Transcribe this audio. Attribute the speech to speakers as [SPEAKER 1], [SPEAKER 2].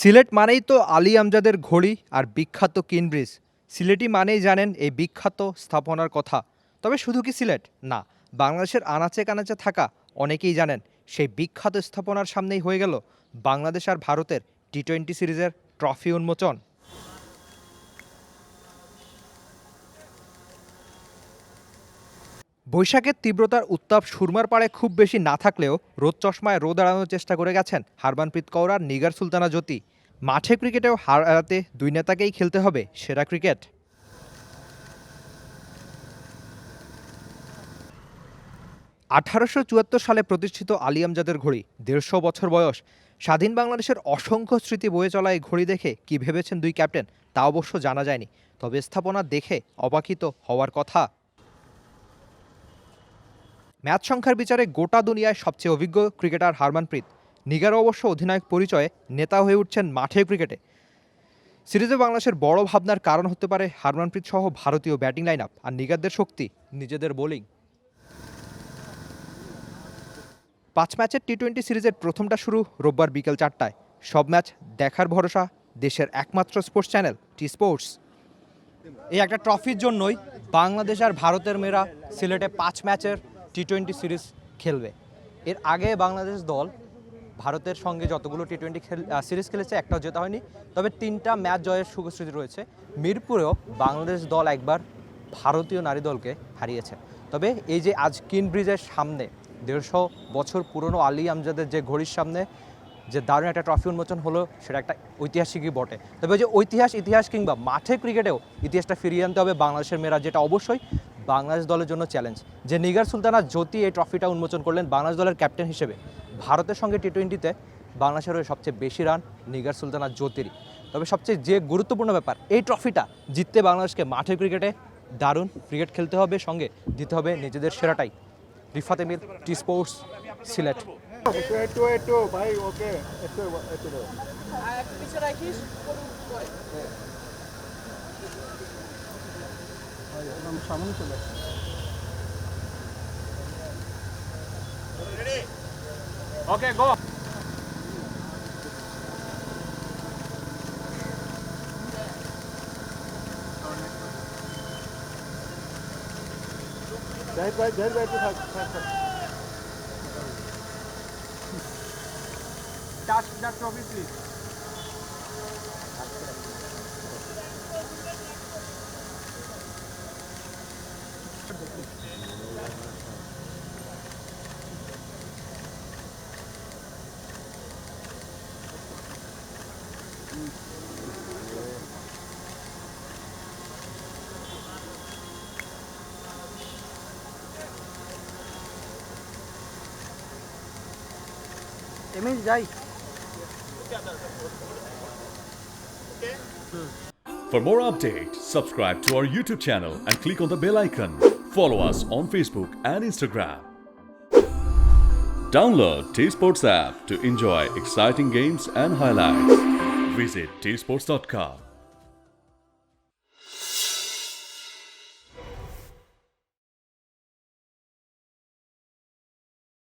[SPEAKER 1] সিলেট মানেই তো আলী আমজাদের ঘড়ি আর বিখ্যাত কিনব্রিজ। সিলেটি মানেই জানেন এই বিখ্যাত স্থাপনার কথা। তবে শুধু কি সিলেট না, বাংলাদেশের আনাচে কানাচে থাকা অনেকেই জানেন সেই বিখ্যাত স্থাপনার সামনেই হয়ে গেল বাংলাদেশ আর ভারতের টি-20 সিরিজের ট্রফি উন্মোচন। বৈশাখের তীব্রতার উত্তাপ সুরমার পাড়ে খুব বেশি না থাকলেও রোদ চশমায় রোদ এড়ানোর চেষ্টা করে গেছেন হারমানপ্রীত কৌর আর নিগার সুলতানা জ্যোতি। মাঠে ক্রিকেটেও হার এড়াতে দুই নেতাকেই খেলতে হবে সেরা ক্রিকেট। 1874 সালে প্রতিষ্ঠিত আলী আমজাদের ঘড়ি, 150 বছর বয়স। স্বাধীন বাংলাদেশের অসংখ্য স্মৃতি বয়ে চলা এই ঘড়ি দেখে কি ভেবেছেন দুই ক্যাপ্টেন তা অবশ্য জানা যায়নি, তবে স্থাপনা দেখে অবাকিত হওয়ার কথা। ম্যাচ সংখ্যার বিচারে গোটা দুনিয়ায় সবচেয়ে অভিজ্ঞ ক্রিকেটার হারমানপ্রীত। নিগারও অবশ্য অধিনায়ক পরিচয়ে নেতা হয়ে উঠছেন মাঠের ক্রিকেটে। সিরিজে বাংলাদেশের বড় ভাবনার কারণ হতে পারে হারমানপ্রীত সহ ভারতীয় ব্যাটিং লাইন আপ আর নিগারদের শক্তি নিজেদের বোলিং। 5 ম্যাচের টি-20 সিরিজের প্রথমটা শুরু রোববার বিকেল 4টায়। সব ম্যাচ দেখার ভরসা দেশের একমাত্র স্পোর্টস চ্যানেল টি স্পোর্টস। এই একটা ট্রফির জন্যই বাংলাদেশ আর ভারতের মেয়েরা সিলেটে 5 ম্যাচের টি-20 সিরিজ খেলবে। এর আগে বাংলাদেশ দল ভারতের সঙ্গে যতগুলো টি-20 সিরিজ খেলেছে একটাও জেতা হয়নি, তবে 3টা ম্যাচ জয়ের সুখস্মৃতি রয়েছে। মিরপুরেও বাংলাদেশ দল একবার ভারতীয় নারী দলকে হারিয়েছে। তবে এই যে আজ কিনব্রিজের সামনে 150 বছর পুরনো আলী আমজাদের যে ঘড়ির সামনে যে দারুণ একটা ট্রফি উন্মোচন হলো, সেটা একটা ঐতিহাসিকই বটে। তবে ওই যে ইতিহাস কিংবা মাঠে ক্রিকেটেও ইতিহাসটা ফিরিয়ে আনতে হবে বাংলাদেশের মেয়েরা, যেটা অবশ্যই বাংলাদেশ দলের জন্য চ্যালেঞ্জ। যে নিগার সুলতানা জ্যোতি এই ট্রফিটা উন্মোচন করলেন বাংলাদেশ দলের ক্যাপ্টেন হিসেবে। ভারতের সঙ্গে টি-20তে বাংলাদেশের হয়ে সবচেয়ে বেশি রান নিগার সুলতানা জ্যোতিরই। তবে সবচেয়ে যে গুরুত্বপূর্ণ ব্যাপার, এই ট্রফিটা জিততে বাংলাদেশকে মাঠে ক্রিকেটে দারুণ ক্রিকেট খেলতে হবে, সঙ্গে দিতে হবে নিজেদের সেরাটাই। Rifat এমির, T Sports, Sylhet.
[SPEAKER 2] ভাই ওকে সামনে চলে ওকে গো। জাহিদ ভাই একটু থাক। Touch that trophy, please. এমনি যাই।
[SPEAKER 3] For more updates, subscribe to our YouTube channel and click on the bell icon. Follow us on Facebook and Instagram. Download T-Sports app to enjoy exciting games and highlights. Visit tsports.com.